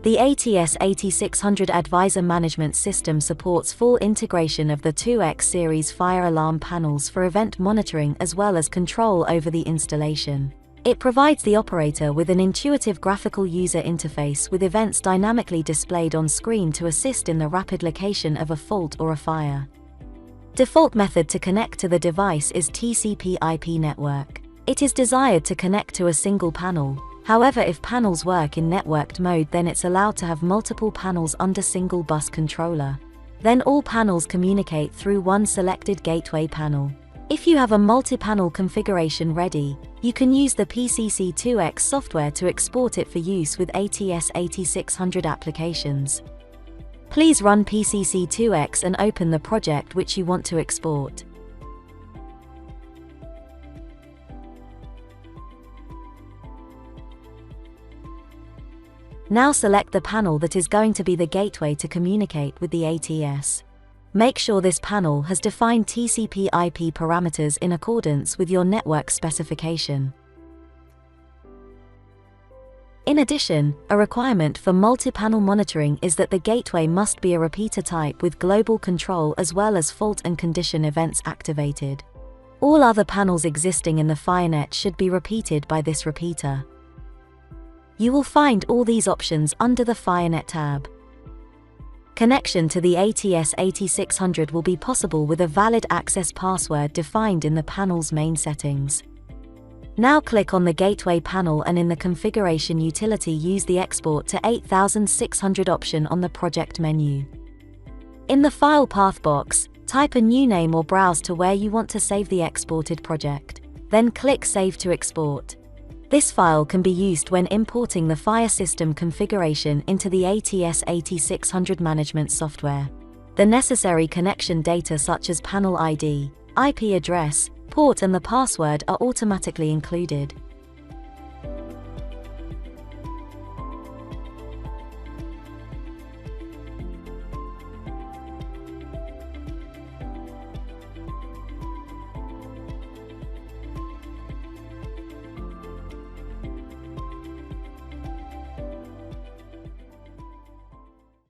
The ATS86XX Advisor Management System supports full integration of the 2X series fire alarm panels for event monitoring as well as control over the installation. It provides the operator with an intuitive graphical user interface with events dynamically displayed on screen to assist in the rapid location of a fault or a fire. Default method to connect to the device is TCP/IP network. It is desired to connect to a single panel. However, if panels work in networked mode, then it's allowed to have multiple panels under single bus controller. Then all panels communicate through one selected gateway panel. If you have a multi-panel configuration ready, you can use the PCC 2X software to export it for use with ATS8600 applications. Please run PCC 2X and open the project which you want to export. Now select the panel that is going to be the gateway to communicate with the ATS. Make sure this panel has defined TCP/IP parameters in accordance with your network specification. In addition, a requirement for multi-panel monitoring is that the gateway must be a repeater type with global control as well as fault and condition events activated. All other panels existing in the FireNet should be repeated by this repeater. You will find all these options under the FireNet tab. Connection to the ATS8600 will be possible with a valid access password defined in the panel's main settings. Now click on the Gateway panel and in the Configuration utility use the Export to 8600 option on the project menu. In the File Path box, type a new name or browse to where you want to save the exported project. Then click Save to export. This file can be used when importing the fire system configuration into the ATS8600 management software. The necessary connection data such as panel ID, IP address, port and the password are automatically included.